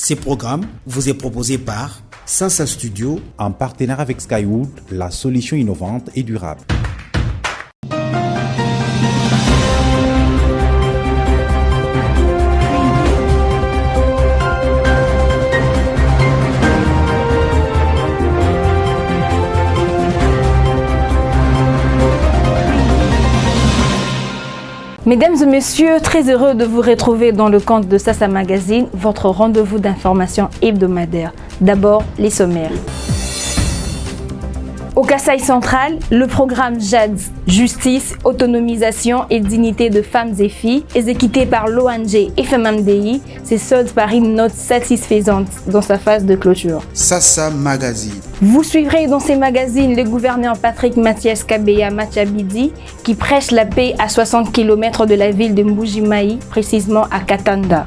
Ce programme vous est proposé par Sansa Studio en partenariat avec Skywood, la solution innovante et durable. Mesdames et messieurs, très heureux de vous retrouver dans le compte de Sasa Magazine, votre rendez-vous d'information hebdomadaire. D'abord, les sommaires. Au Kasaï central, le programme JAD, Justice, Autonomisation et Dignité de femmes et filles, exécuté par l'ONG FMMDI, se solde par une note satisfaisante dans sa phase de clôture. Sasa Magazine. Vous suivrez dans ces magazines le gouverneur Patrick Mathias Kabeya Machabidi qui prêche la paix à 60 km de la ville de Mbuji-Mayi, précisément à Katanda.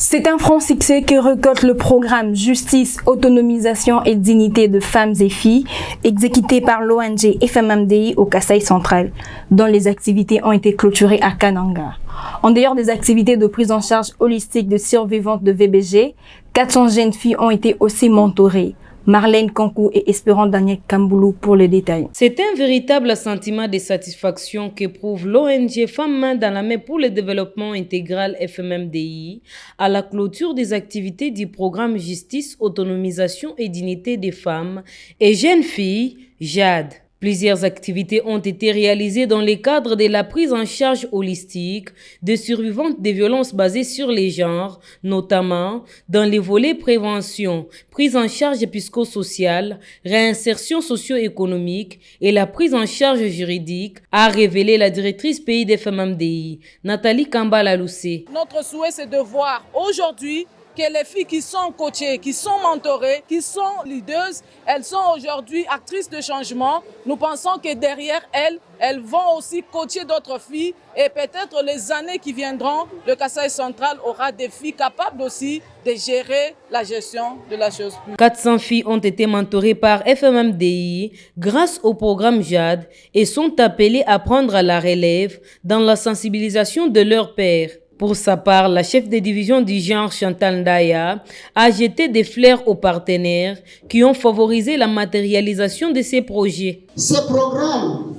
C'est un franc succès que récolte le programme Justice, Autonomisation et Dignité de femmes et filles, exécuté par l'ONG FMMDI au Kasaï central, dont les activités ont été clôturées à Kananga. En dehors des activités de prise en charge holistique de survivantes de VBG, 400 jeunes filles ont été aussi mentorées. Marlène Kankou et Espérant Daniel Kamboulou pour le détail. C'est un véritable sentiment de satisfaction qu'éprouve l'ONG Femmes Main dans la Main pour le développement intégral FMMDI à la clôture des activités du programme Justice, Autonomisation et Dignité des femmes et jeunes filles, JAD. Plusieurs activités ont été réalisées dans le cadre de la prise en charge holistique de survivantes des violences basées sur les genres, notamment dans les volets prévention, prise en charge psychosociale, réinsertion socio-économique et la prise en charge juridique, a révélé la directrice pays des FMMDI, Nathalie Kambala-Loussé. Notre souhait, c'est de voir aujourd'hui que les filles qui sont coachées, qui sont mentorées, qui sont leaders, elles sont aujourd'hui actrices de changement. Nous pensons que derrière elles vont aussi coacher d'autres filles et peut-être les années qui viendront, le Kasaï central aura des filles capables aussi de gérer la gestion de la chose publique. 400 filles ont été mentorées par FMMDI grâce au programme JAD et sont appelées à prendre la relève dans la sensibilisation de leurs pairs. Pour sa part, la chef de division du genre Chantal Ndaya a jeté des fleurs aux partenaires qui ont favorisé la matérialisation de ces projets. Ce programme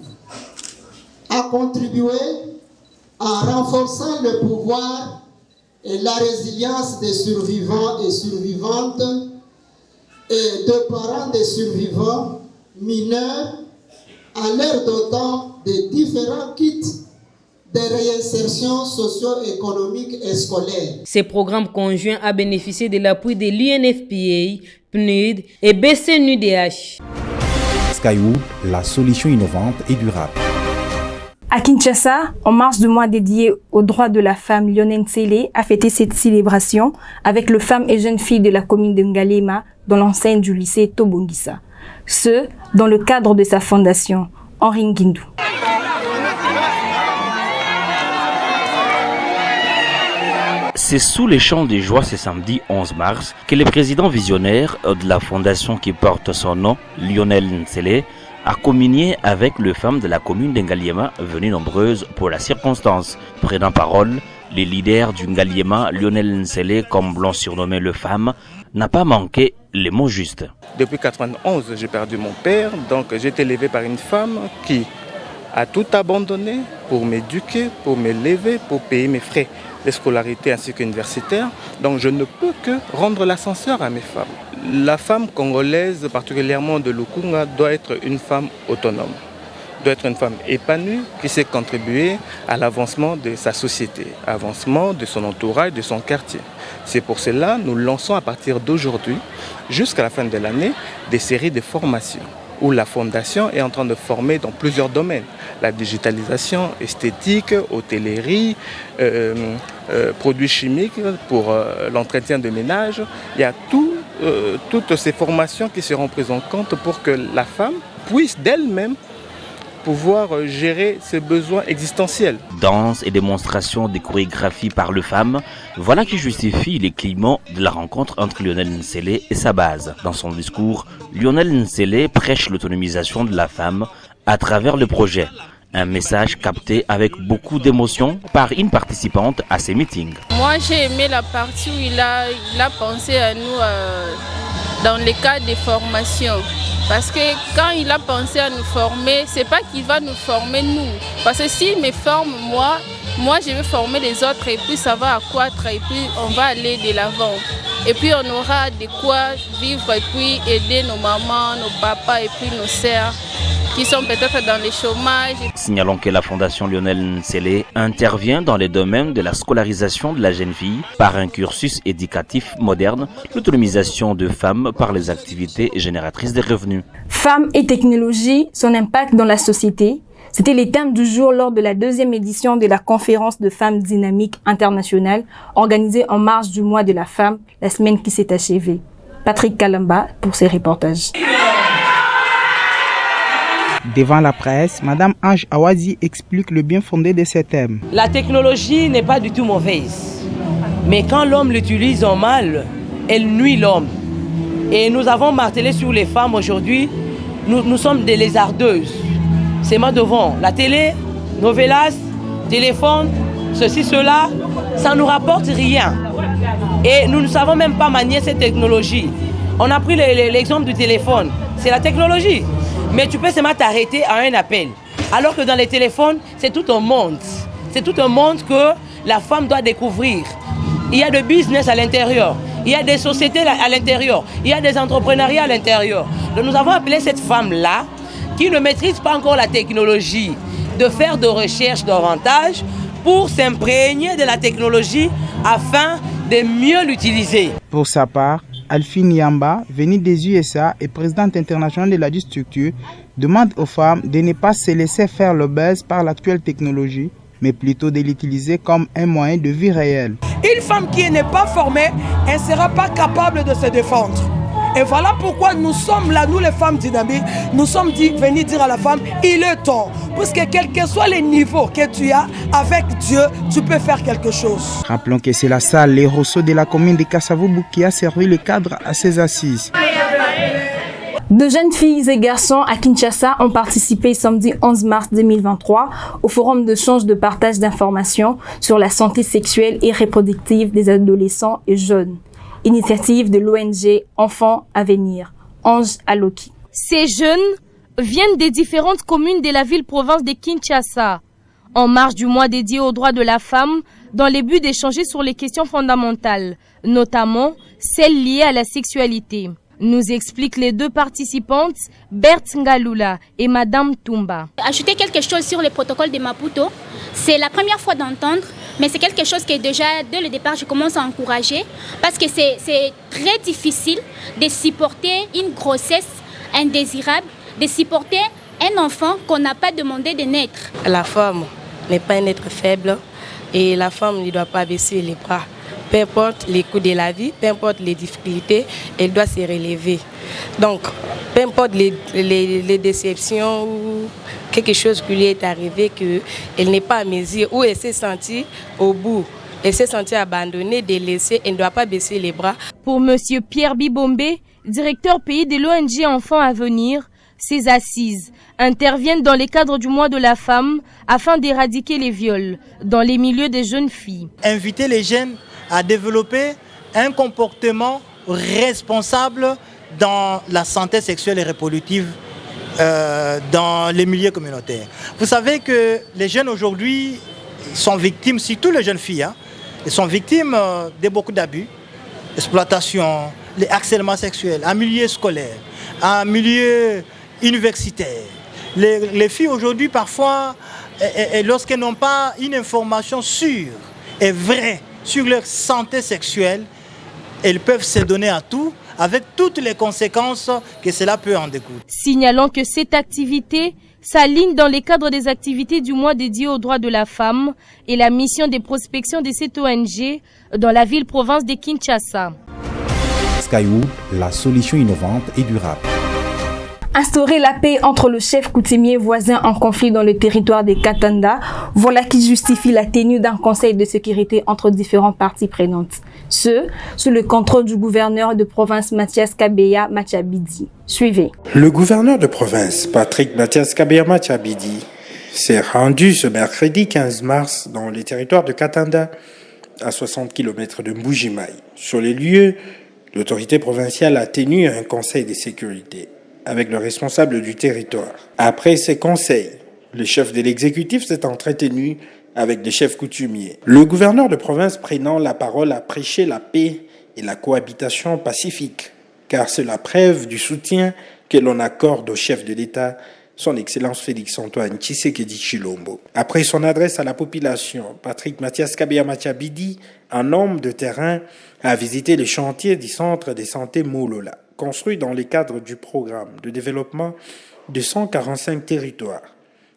a contribué en renforçant le pouvoir et la résilience des survivants et survivantes et de parents des survivants mineurs en leur dotant de différents kits de réinsertion socio-économique et scolaire. Ces programmes conjoints a bénéficié de l'appui de l'UNFPA, PNUD et BCNUDH. Skywood, la solution innovante et durable. À Kinshasa, en marge du mois dédié aux droits de la femme, Lionel Nsele a fêté cette célébration avec les femmes et jeunes filles de la commune de Ngalema dans l'enceinte du lycée Tobongisa. Ce, dans le cadre de sa fondation, Henri Nguindou. C'est sous les chants de joie ce samedi 11 mars que le président visionnaire de la fondation qui porte son nom, Lionel Nsele, a communié avec les femmes de la commune d'Ngaliema venues nombreuses pour la circonstance. Prenant parole, les leaders du Ngaliema, Lionel Nsele, comme l'ont surnommé les femmes, n'a pas manqué les mots justes. Depuis 1991, j'ai perdu mon père, donc j'ai été élevé par une femme qui a tout abandonné pour m'éduquer, pour m'élever, pour payer mes frais de scolarité ainsi qu'universitaire. Donc je ne peux que rendre l'ascenseur à mes femmes. La femme congolaise, particulièrement de Lukunga, doit être une femme autonome, doit être une femme épanouie qui sait contribuer à l'avancement de sa société, à l'avancement de son entourage, de son quartier. C'est pour cela que nous lançons à partir d'aujourd'hui, jusqu'à la fin de l'année, des séries de formations où la fondation est en train de former dans plusieurs domaines. La digitalisation, esthétique, hôtellerie, produits chimiques pour l'entretien de ménage. Il y a toutes ces formations qui seront prises en compte pour que la femme puisse d'elle-même pouvoir gérer ses besoins existentiels. Danse et démonstration des chorégraphies par les femmes, voilà qui justifie les climats de la rencontre entre Lionel Nsele et sa base. Dans son discours, Lionel Nsele prêche l'autonomisation de la femme à travers le projet. Un message capté avec beaucoup d'émotion par une participante à ces meetings. Moi, j'ai aimé la partie où il a pensé à nous dans les cas de formation. Parce que quand il a pensé à nous former, c'est pas qu'il va nous former nous. Parce que s'il me forme moi je vais former les autres et puis ça va accroître et puis on va aller de l'avant. Et puis on aura de quoi vivre et puis aider nos mamans, nos papas et puis nos sœurs qui sont peut-être dans le chômage. Signalons que la Fondation Lionel Nsele intervient dans les domaines de la scolarisation de la jeune fille par un cursus éducatif moderne, l'autonomisation de femmes par les activités génératrices de revenus. Femmes et technologie, son impact dans la société. C'était les thèmes du jour lors de la 2e édition de la conférence de femmes dynamiques internationales organisée en marge du mois de la femme, la semaine qui s'est achevée. Patrick Kalamba pour ses reportages. Devant la presse, Madame Ange Awazi explique le bien fondé de ces thèmes. La technologie n'est pas du tout mauvaise, mais quand l'homme l'utilise en mal, elle nuit l'homme. Et nous avons martelé sur les femmes aujourd'hui, nous sommes des lézardeuses. C'est moi devant. La télé, novelas, téléphone, ceci, cela, ça ne nous rapporte rien. Et nous ne savons même pas manier cette technologie. On a pris l'exemple du téléphone, c'est la technologie. Mais tu peux seulement t'arrêter à un appel. Alors que dans les téléphones, c'est tout un monde. C'est tout un monde que la femme doit découvrir. Il y a de business à l'intérieur. Il y a des sociétés à l'intérieur. Il y a des entrepreneuriats à l'intérieur. Donc nous avons appelé cette femme-là, qui ne maîtrise pas encore la technologie, de faire de recherches davantage pour s'imprégner de la technologie afin de mieux l'utiliser. Pour sa part, Alfine Yamba, venue des USA et présidente internationale de la structure, demande aux femmes de ne pas se laisser faire le buzz par l'actuelle technologie, mais plutôt de l'utiliser comme un moyen de vie réelle. Une femme qui n'est pas formée, elle ne sera pas capable de se défendre. Et voilà pourquoi nous sommes là, nous les femmes dynamiques, nous sommes venus dire à la femme, il est temps. Parce que quel que soit le niveau que tu as, avec Dieu, tu peux faire quelque chose. Rappelons que c'est la salle Les Rousseaux de la commune de Kasavubu qui a servi le cadre à ces assises. De jeunes filles et garçons à Kinshasa ont participé samedi 11 mars 2023 au forum d'échange de partage d'informations sur la santé sexuelle et reproductive des adolescents et jeunes. Initiative de l'ONG Enfants à venir, Ange Aloki. Ces jeunes viennent des différentes communes de la ville-province de Kinshasa, en marge du mois dédié aux droits de la femme, dans le but d'échanger sur les questions fondamentales, notamment celles liées à la sexualité. Nous expliquent les deux participantes, Berthe Ngalula et Madame Toumba. Ajouter quelque chose sur le protocole de Maputo, c'est la première fois d'entendre, mais c'est quelque chose que déjà, dès le départ, je commence à encourager parce que c'est très difficile de supporter une grossesse indésirable, de supporter un enfant qu'on n'a pas demandé de naître. La femme n'est pas un être faible et la femme ne doit pas baisser les bras. Peu importe les coups de la vie, peu importe les difficultés, elle doit se relever. Donc, peu importe les déceptions ou quelque chose qui lui est arrivé, qu'elle n'est pas à mesure, ou elle s'est sentie au bout, elle s'est sentie abandonnée, délaissée, elle ne doit pas baisser les bras. Pour M. Pierre Bibombe, directeur pays de l'ONG Enfants à venir, ces assises interviennent dans le cadre du mois de la femme afin d'éradiquer les viols dans les milieux des jeunes filles. Inviter les jeunes à développer un comportement responsable dans la santé sexuelle et reproductive dans les milieux communautaires. Vous savez que les jeunes aujourd'hui sont victimes, surtout les jeunes filles, ils sont victimes de beaucoup d'abus, exploitation, les harcèlements sexuels en milieu scolaire, en milieu universitaire. Les filles aujourd'hui parfois, lorsqu'elles n'ont pas une information sûre et vraie sur leur santé sexuelle, elles peuvent se donner à tout avec toutes les conséquences que cela peut en découler. Signalons que cette activité s'aligne dans le cadre des activités du mois dédié aux droits de la femme et la mission de prospection de cette ONG dans la ville-province de Kinshasa. Skywood, la solution innovante et durable. Instaurer la paix entre le chef coutumier voisin en conflit dans le territoire des Katanda, voilà qui justifie la tenue d'un conseil de sécurité entre différentes parties prenantes. Ce, sous le contrôle du gouverneur de province Mathias Kabeya Machabidi. Suivez. Le gouverneur de province, Patrick Mathias Kabeya Machabidi, s'est rendu ce mercredi 15 mars dans les territoires de Katanda, à 60 km de Mbuji-Mayi. Sur les lieux, l'autorité provinciale a tenu un conseil de sécurité avec le responsable du territoire. Après ces conseils, le chef de l'exécutif s'est entretenu avec des chefs coutumiers. Le gouverneur de province prenant la parole a prêché la paix et la cohabitation pacifique, car c'est la preuve du soutien que l'on accorde au chef de l'État, son Excellence Félix-Antoine Tshisekedi Tshilombo. Après son adresse à la population, Patrick Mathias Kabeya-Machabidi, un homme de terrain, a visité le chantier du centre de santé Moulola, construit dans le cadre du programme de développement de 145 territoires.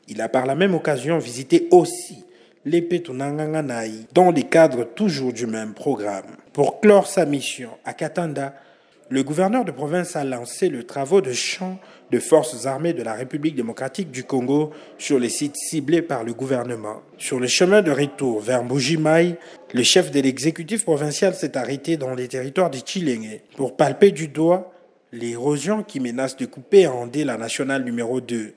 Il a par la même occasion visité aussi l'épée Tunanganganaï, dans le cadre toujours du même programme. Pour clore sa mission à Katanda, le gouverneur de province a lancé le travaux de champ de forces armées de la République démocratique du Congo sur les sites ciblés par le gouvernement. Sur le chemin de retour vers Mbuji-Mayi, le chef de l'exécutif provincial s'est arrêté dans les territoires de Tshilenge pour palper du doigt l'érosion qui menace de couper en deux la nationale numéro 2.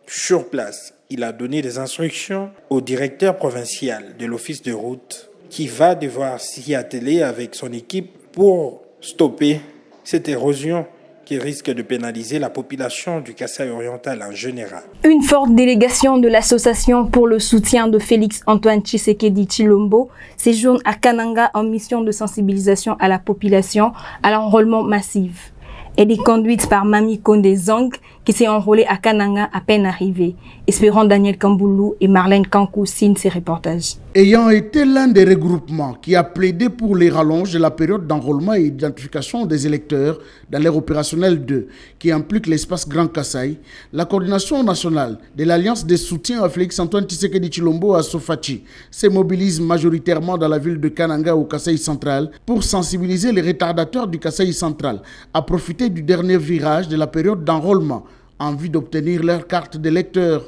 Sur place, il a donné des instructions au directeur provincial de l'office de route qui va devoir s'y atteler avec son équipe pour stopper cette érosion qui risque de pénaliser la population du Kasaï oriental en général. Une forte délégation de l'Association pour le soutien de Félix-Antoine Tshisekedi Tshilombo séjourne à Kananga en mission de sensibilisation à la population à l'enrôlement massif. Elle est conduite par Mami Konde Zang, qui s'est enrôlée à Kananga à peine arrivée. Espérons Daniel Kamboulou et Marlène Kankou signent ces reportages. Ayant été l'un des regroupements qui a plaidé pour les rallonges de la période d'enrôlement et d'identification des électeurs dans l'ère opérationnelle 2, qui implique l'espace Grand Kasaï, la coordination nationale de l'Alliance des soutiens à Félix-Antoine Tshisekedi Tshilombo à Sofachi se mobilise majoritairement dans la ville de Kananga au Kasaï central pour sensibiliser les retardateurs du Kasaï central à profiter du dernier virage de la période d'enrôlement en vue d'obtenir leur carte d'électeur.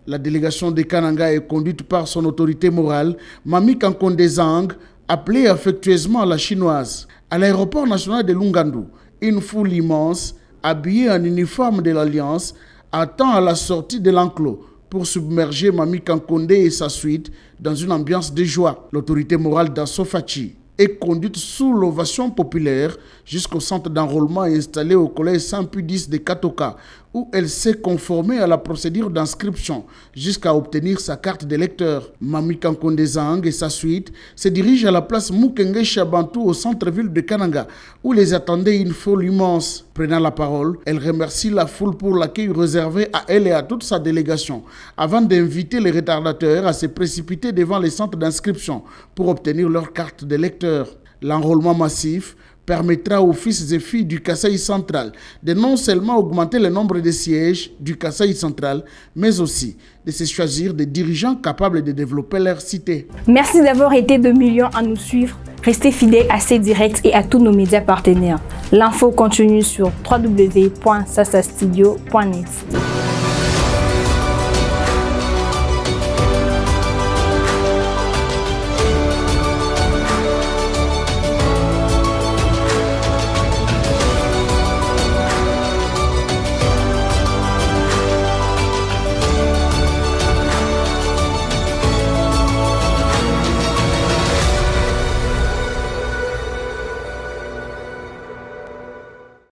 La délégation de Kananga est conduite par son autorité morale, Mami Kankonde Zang, appelée affectueusement à la chinoise. À l'aéroport national de Lungandu, une foule immense, habillée en uniforme de l'Alliance, attend à la sortie de l'enclos pour submerger Mami Kankonde et sa suite dans une ambiance de joie. L'autorité morale d'Assofachi est conduite sous l'ovation populaire jusqu'au centre d'enrôlement installé au collège Saint-Pudis de Katoka, où elle s'est conformée à la procédure d'inscription jusqu'à obtenir sa carte d'électeur. Mami Kankonde Zang et sa suite se dirigent à la place Mukenge Chabantou au centre-ville de Kananga, où les attendait une foule immense. Prenant la parole, elle remercie la foule pour l'accueil réservé à elle et à toute sa délégation, avant d'inviter les retardateurs à se précipiter devant les centres d'inscription pour obtenir leur carte d'électeur. L'enrôlement massif permettra aux fils et filles du Kasaï central de non seulement augmenter le nombre de sièges du Kasaï central, mais aussi de se choisir des dirigeants capables de développer leur cité. Merci d'avoir été 2 millions à nous suivre. Restez fidèles à C-Direct et à tous nos médias partenaires. L'info continue sur www.sasastudio.net.